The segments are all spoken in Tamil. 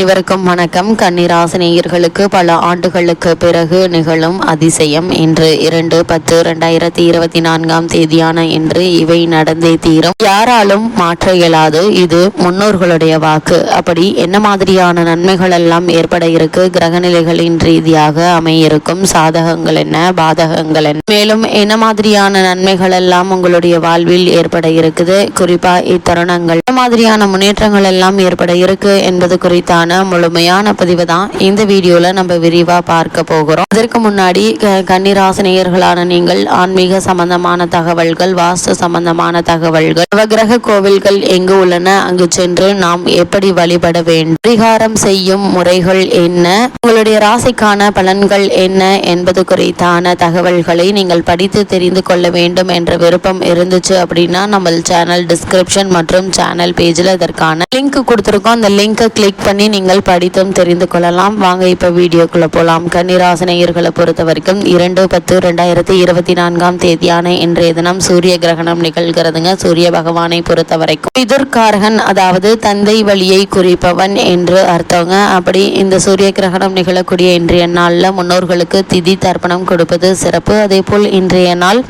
அனைவருக்கும் வணக்கம். கன்னிராசி நேயர்களுக்கு பல ஆண்டுகளுக்கு பிறகு நிகழும் அதிசயம். இன்று 2/10/2024 இன்று இவை நடந்தே தீரும். யாராலும் மாற்ற இயலாது. இது முன்னோர்களுடைய வாக்கு. அப்படி என்ன மாதிரியான நன்மைகள் எல்லாம் ஏற்பட இருக்கு, கிரகநிலைகளின் ரீதியாக அமையிருக்கும் சாதகங்கள் என்ன, பாதகங்கள் என்ன, மேலும் என்ன மாதிரியான நன்மைகள் எல்லாம் உங்களுடைய வாழ்வில் ஏற்பட இருக்குது, குறிப்பா இத்தருணங்கள் என்ன மாதிரியான முன்னேற்றங்கள் எல்லாம் ஏற்பட இருக்கு என்பது குறித்தான முழுமையான பதிவு தான் இந்த வீடியோல நம்ம விரிவா பார்க்க போகிறோம். அதற்கு முன்னாடி கன்னிராசி நேயர்களான நீங்கள் ஆன்மீக சம்பந்தமான தகவல்கள், வாஸ்து சம்பந்தமான தகவல்கள், நவகிரக கோவில்கள் எங்கு உள்ளன, அங்கு சென்று நாம் எப்படி வழிபட வேண்டும், பரிகாரம் செய்யும் முறைகள் என்ன, உங்களுடைய ராசிக்கான பலன்கள் என்ன என்பது குறித்தான தகவல்களை நீங்கள் படித்து தெரிந்து கொள்ள வேண்டும் என்ற விருப்பம் இருந்துச்சு அப்படின்னா நம்ம சேனல் டிஸ்கிரிப்ஷன் மற்றும் சேனல் பேஜில் இதற்கான லிங்க் கொடுத்துருக்கோம். அந்த லிங்கை கிளிக் பண்ணி நீங்கள் படித்தும் தெரிந்து கொள்ளலாம். வாங்க இப்ப வீடியோக்குள்ள போலாம். கன்னிராசி நேயர்களை பொறுத்த வரைக்கும் 2/10/2024 இன்றைய தினம் சூரிய கிரகணம் நிகழ்கிறதுங்க. சூரிய பகவானை பொறுத்த வரைக்கும் பிதுர்காரகன், அதாவது தந்தை வழியை குறிப்பவன் என்று அர்த்தங்க. அப்படி இந்த சூரிய கிரகணம் நிகழக்கூடிய இன்றைய நாள்ல முன்னோர்களுக்கு திதி தர்ப்பணம் கொடுப்பது சிறப்பு. அதே போல் இன்றைய நாள்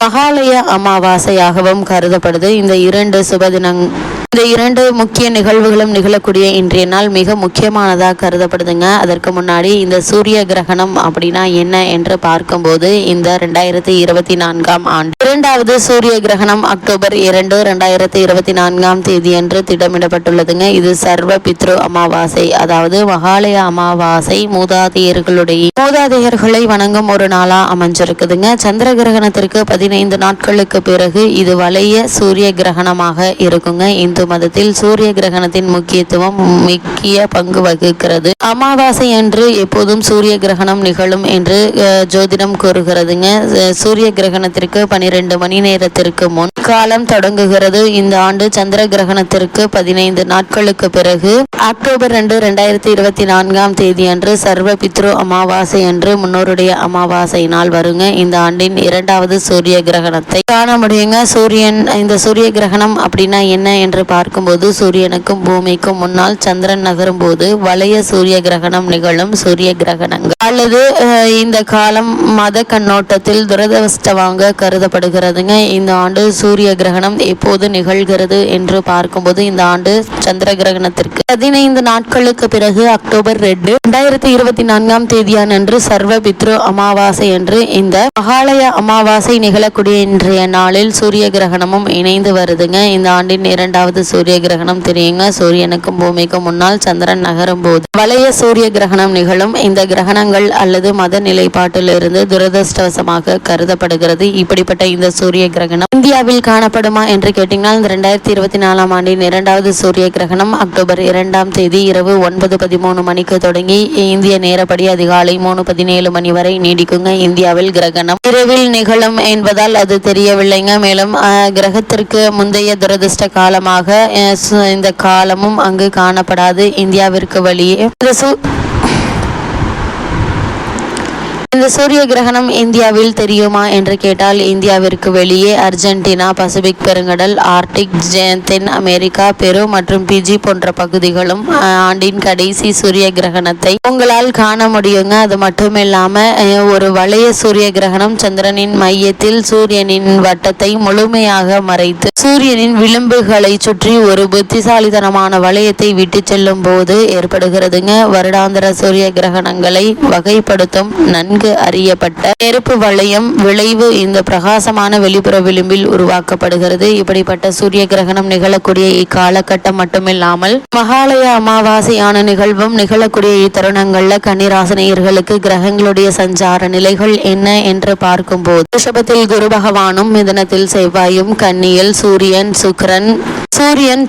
மகாலய அமாவாசையாகவும் கருதப்படுது. இந்த இரண்டு முக்கிய நிகழ்வுகளும் நிகழக்கூடிய இன்றைய நாள் மிக முக்கியமானதாக கருதப்படுதுங்க. அதற்கு முன்னாடி இந்த சூரிய கிரகணம் அப்படின்னா என்ன என்று பார்க்கும்போது, இந்த 2024 ஆண்டு இரண்டாவது சூரிய கிரகணம் அக்டோபர் 2, 2024 அன்று திட்டமிடப்பட்டுள்ளதுங்க. இது சர்வ பித்ரு அமாவாசை, அதாவது மகாலய அமாவாசை. மூதாதையர்களை வணங்கும் ஒரு நாளா அமைஞ்சிருக்குதுங்க. சந்திர கிரகணத்திற்கு 15 நாட்களுக்கு பிறகு இது வளைய சூரிய கிரகணமாக இருக்குங்க. இந்து மதத்தில் சூரிய கிரகணத்தின் முக்கியத்துவம் முக்கிய பங்கு வகிக்கிறது. அமாவாசை அன்று எப்போதும் சூரிய கிரகணம் நிகழும் என்று ஜோதிடம் கூறுகிறதுங்க. சூரிய கிரகணத்திற்கு 12 மணி நேரத்திற்கு முன் காலம் தொடங்குகிறது. இந்த ஆண்டு சந்திர கிரகணத்திற்கு 15 நாட்களுக்கு பிறகு அக்டோபர் 2, 2024 அன்று சர்வ பித்ரு அமாவாசை அன்று முன்னோருடைய அமாவாசை நாள் வருங்க. இந்த ஆண்டின் இரண்டாவது சூரிய கிரகணத்தை காண முடியுங்க. இந்த சூரிய கிரகணம் அப்படின்னா என்ன என்று பார்க்கும்போது, சூரியனுக்கும் பூமிக்கும் முன்னால் சந்திரன் நகரும் போது வளைய சூரிய கிரகணம் நிகழும் சூரிய கிரகணங்கள் அல்லது இந்த காலம் மத கண்ணோட்டத்தில் துரதிர்ஷ்டமாக கருதப்படுகிறதுங்க. இந்த ஆண்டு சூரிய கிரகணம் எப்போது நிகழ்கிறது என்று பார்க்கும்போது, இந்த ஆண்டு சந்திர கிரகணத்திற்கு 15 நாட்களுக்கு பிறகு அக்டோபர் 2, 2024 அன்று சர்வ பித்ரு அமாவாசை என்று இந்த மகாலய அமாவாசை நிகழக்கூடிய இன்றைய நாளில் சூரிய கிரகணமும் இணைந்து வருதுங்க. இந்த ஆண்டின் இரண்டாவது சூரிய கிரகணம் தெரியுங்க. சூரியனுக்கும் பூமிக்கும் முன்னால் சந்திரன் நகரும் போது வளைய சூரிய கிரகணம் நிகழும். இந்த கிரகணங்கள் அல்லது மத நிலைப்பாட்டிலிருந்து துரதிர்ஷ்டவசமாக கருதப்படுகிறது. இப்படிப்பட்ட இந்த சூரிய கிரகணம் இந்தியாவில் காணப்படுமா என்று கேட்டீங்கன்னா, இந்த 2024 ஆண்டின் இரண்டாவது சூரிய கிரகணம் அக்டோபர் 2 இரவு 9:13 மணிக்கு தொடங்கி இந்திய நேரப்படி அதிகாலை 3:17 மணி வரை நீடிக்குங்க. இந்தியாவில் கிரகணம் இரவில் நிகழும் என்பதால் அது தெரியவில்லைங்க. மேலும் கிரகத்திற்கு முந்தைய துரதிர்ஷ்ட காலமாக இந்த காலமும் அங்கு காணப்படாது. இந்தியாவிற்கு வெளியே இந்த சூரிய கிரகணம் இந்தியாவில் தெரியுமா என்று கேட்டால், இந்தியாவிற்கு வெளியே அர்ஜென்டினா, பசிபிக் பெருங்கடல், ஆர்டிக், தென் அமெரிக்கா, பெரு மற்றும் பிஜி போன்ற பகுதிகளும் ஆண்டின் கடைசி சூரிய கிரகணத்தை உங்களால் காண முடியுங்க. அது மட்டும் இல்லாம ஒரு வளைய சூரிய கிரகணம் சந்திரனின் மையத்தில் சூரியனின் வட்டத்தை முழுமையாக மறைத்து சூரியனின் விளிம்புகளை சுற்றி ஒரு புத்திசாலித்தனமான வளையத்தை விட்டு செல்லும் போது ஏற்படுகிறதுங்க. வருடாந்திர சூரிய கிரகணங்களை வகைப்படுத்தும் நன்கு அறியப்பட்ட நெருப்பு வளையம் விளைவு இந்த பிரகாசமான வெளிப்புற விளிம்பில் உருவாக்கப்படுகிறது. இப்படிப்பட்ட சூரிய கிரகணம் நிகழக்கூடிய இக்காலகட்டம் மட்டுமில்லாமல் மகாலய அமாவாசையான நிகழ்வும் நிகழக்கூடிய இத்தருணங்கள்ல கன்னிராசி நேயர்களுக்கு கிரகங்களுடைய சஞ்சார நிலைகள் என்ன என்று பார்க்கும்போது, ரிஷபத்தில் குரு பகவானும், மிதுனத்தில் செவ்வாயும், கன்னியில் சூரியன், சுக்கிரன்,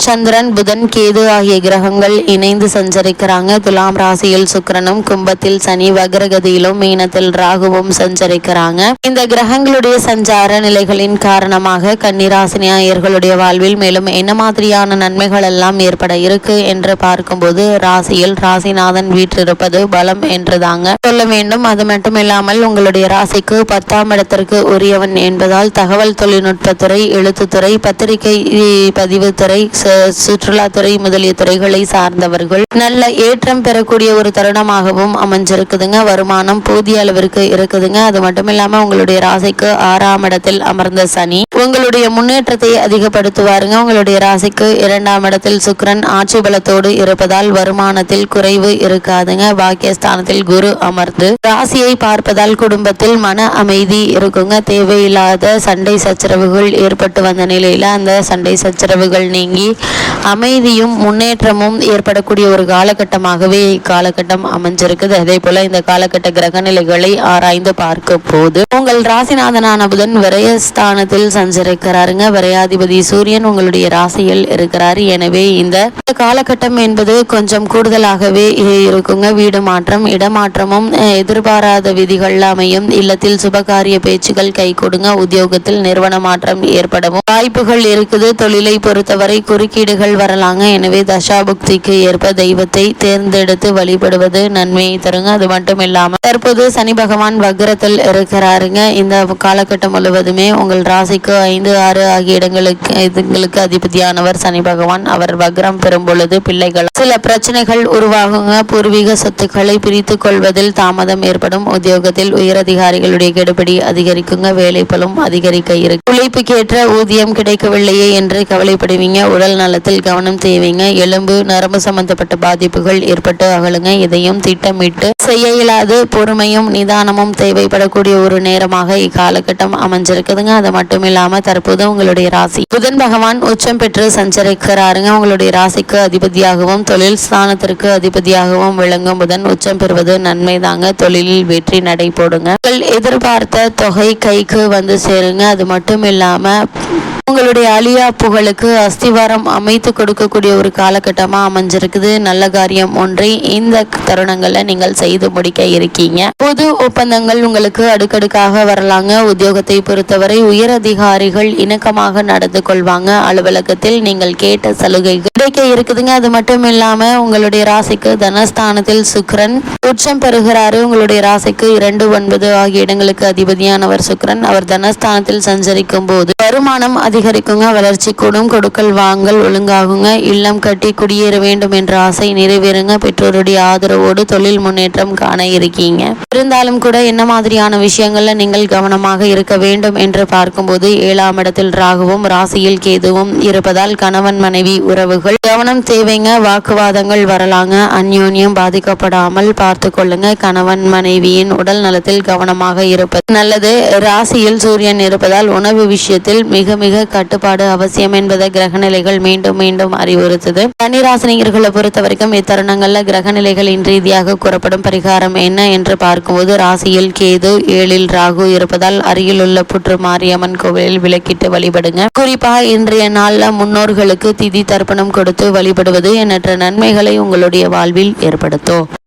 சந்திரன், புதன், கேது ஆகிய கிரகங்கள் இணைந்து சஞ்சரிக்கிறாங்க. துலாம் ராசியில் சுக்கிரனும், கும்பத்தில் சனி, வக்ரகதியிலும், மீனத்தில் ராகுவும் சஞ்சரிக்கிறாங்க. இந்த கிரகங்களுடைய சஞ்சார நிலைகளின் காரணமாக கன்னிராசி நேயர்களுடைய வாழ்வில் மேலும் என்ன மாதிரியான நன்மைகள் எல்லாம் ஏற்பட இருக்கு என்று பார்க்கும்போது, ராசியில் ராசிநாதன் வீற்றிருப்பது பலம் என்று தாங்க சொல்ல வேண்டும். அது மட்டும் இல்லாமல் உங்களுடைய ராசிக்கு 10ஆம் இடத்திற்கு உரியவன் என்பதால் தகவல் தொழில்நுட்பத்துறை, எழுத்துத்துறை, பத்திரிகை பதிவு கல்வித்துறை, சுற்றுலாத்துறை முதலிய துறைகளை சார்ந்தவர்கள் நல்ல ஏற்றம் பெறக்கூடிய ஒரு தருணமாகவும் அமைஞ்சிருக்குதுங்க. வருமானம் போதிய அளவிற்கு இருக்குதுங்க. அது மட்டும் இல்லாம உங்களுடைய ராசிக்கு 6ஆம் இடத்தில் அமர்ந்த சனி உங்களுடைய முன்னேற்றத்தை அதிகப்படுத்துவாருங்க. உங்களுடைய ராசிக்கு 2ஆம் இடத்தில் சுக்கிரன் ஆட்சி பலத்தோடு இருப்பதால் வருமானத்தில் குறைவு இருக்காதுங்க. பாக்கியஸ்தானத்தில் குரு அமர்ந்து ராசியை பார்ப்பதால் குடும்பத்தில் மன அமைதி இருக்குங்க. தேவையில்லாத சண்டை சச்சரவுகள் ஏற்பட்டு வந்த நிலையில அந்த சண்டை சச்சரவுகள் நீங்கி அமைதியும் முன்னேற்றமும் ஏற்படக்கூடிய ஒரு காலகட்டமாகவே இக்காலகட்டம் அமைஞ்சிருக்குது. அதே போல இந்த காலகட்ட கிரக நிலைகளை ஆராய்ந்து பார்க்க போது உங்கள் ராசிநாதனான புதன் விரயஸ்தானத்தில் சஞ்சரிக்கிறாருங்க. விரையாதிபதி சூரியன் உங்களுடைய ராசியில் இருக்கிறார். எனவே இந்த காலகட்டம் என்பது கொஞ்சம் கூடுதலாகவே இருக்குங்க. வீடு மாற்றம், இடமாற்றமும் எதிர்பாராத விதிகள் அமையும். இல்லத்தில் சுபகாரிய பேச்சுகள் கை கொடுங்க. உத்தியோகத்தில் நிறுவன மாற்றம் ஏற்படவும் வாய்ப்புகள் இருக்குது. தொழிலை பொறுத்தவரை குறுக்கீடுகள் வரலாங்க. எனவே தசாபுக்திக்கு ஏற்ப தெய்வத்தை தேர்ந்தெடுத்து வழிபடுவது நன்மையை தருங்க. அது மட்டும் இல்லாம தற்போது சனி பகவான் வக்ரத்தில் இருக்கிறாருங்க. இந்த காலகட்டம் முழுவதுமே உங்கள் ராசிக்கு 5, 6 ஆகிய இடங்களுக்கு அதிபதியானவர் சனி பகவான். அவர் வக்ரம் பெறும் பொழுது பிள்ளைகள் சில பிரச்சனைகள் உருவாகுங்க. பூர்வீக சொத்துக்களை பிரித்து கொள்வதில் தாமதம் ஏற்படும். உத்தியோகத்தில் உயரதிகாரிகளுடைய கெடுபிடி அதிகரிக்குங்க. வேலைப்பளும் அதிகரிக்க இருக்கு. உழைப்புக்கேற்ற ஊதியம் கிடைக்கவில்லையே என்று கவலைப்படுவீங்க. உடல் நலத்தில் கவனம் தேவைங்க. எலும்பு நரம்பு சம்பந்தப்பட்ட பாதிப்புகள் ஏற்பட்டு அகலுங்க. இதையும் திட்டமிட்டு செய்ய இயலாது. பொறுமையும் நிதானமும் தேவைப்படக்கூடிய ஒரு நேரமாக இக்காலகட்டம் அமைஞ்சிருக்குதுங்க. அது மட்டும் இல்லாம தற்போது உங்களுடைய ராசி புதன் பகவான் உச்சம் பெற்று சஞ்சரிக்கிறாருங்க. உங்களுடைய ராசிக்கு அதிபதியாகவும் தொழில் ஸ்தானத்திற்கு அதிபதியாகவும் விளங்கும் புதன் உச்சம் பெறுவது நன்மை தாங்க. தொழிலில் வெற்றி நடை போடுங்க. எதிர்பார்த்த தொகை கைக்கு வந்து சேருங்க. அது மட்டும் இல்லாம உங்களுடைய அழியா புகழுக்கு அஸ்திவாரம் அமைத்து கொடுக்கக்கூடிய ஒரு காலகட்டமா அமைஞ்சிருக்குது. நல்ல காரியம் ஒன்றை இந்த தருணங்கள்ல நீங்கள் செய்து முடிக்க இருக்கீங்க. பொது ஒப்பந்தங்கள் உங்களுக்கு அடுக்கடுக்காக வரலாங்க. உத்தியோகத்தை பொறுத்தவரை உயர் அதிகாரிகள் இணக்கமாக நடந்து கொள்வாங்க. அலுவலகத்தில் நீங்கள் கேட்ட சலுகைகள் கிடைக்க இருக்குதுங்க. அது மட்டும் இல்லாம உங்களுடைய ராசிக்கு தனஸ்தானத்தில் சுக்கிரன் உச்சம் பெறுகிறாரு. உங்களுடைய ராசிக்கு 2, 9 ஆகிய இடங்களுக்கு அதிபதியானவர் சுக்கிரன். அவர் தனஸ்தானத்தில் சஞ்சரிக்கும் போது வருமானம் அதிகரிக்குங்க. வளர்ச்சி கூடும். கொடுக்கல் வாங்கல் ஒழுங்காகுங்க. இல்லம் கட்டி குடியேற வேண்டும் என்ற ஆசை நிறைவேறுங்க. பெற்றோருடைய ஆதரவோடு தொழில் முன்னேற்றம் காண இருக்கீங்க. இருந்தாலும் கூட என்ன மாதிரியான விஷயங்கள்ல நீங்கள் கவனமாக இருக்க வேண்டும் என்று பார்க்கும்போது 7ஆம் இடத்தில் ராகுவும் ராசியில் கேதுவும் இருப்பதால் கணவன் மனைவி உறவுகள் கவனம் தேவைங்க. வாக்குவாதங்கள் வரலாங்க. அந்யோன்யம் பாதிக்கப்படாமல் பார்த்து கொள்ளுங்க. கணவன் மனைவியின் உடல் நலத்தில் கவனமாக இருப்பது நல்லது. ராசியில் சூரியன் இருப்பதால் உணவு விஷயத்தில் மிக மிக கட்டுப்பாடு அவசியம் என்பதை கிரகநிலைகள் மீண்டும் மீண்டும் அறிவுறுத்துது. கன்னிராசினியர்களை பொறுத்த வரைக்கும் இத்தருணங்கள்ல கிரகநிலைகளின் ரீதியாக கூறப்படும் பரிகாரம் என்ன என்று பார்க்கும்போது ராசியில் கேது, 7இல் ராகு இருப்பதால் அருகில் உள்ள புற்று மாரியம்மன் கோவிலில் விளக்கிட்டு வழிபடுங்க. குறிப்பா இன்றைய நாள்ல முன்னோர்களுக்கு திதி தர்ப்பணம் கொடுத்து வழிபடுவது எண்ணற்ற நன்மைகளை உங்களுடைய வாழ்வில் ஏற்படுத்தும்.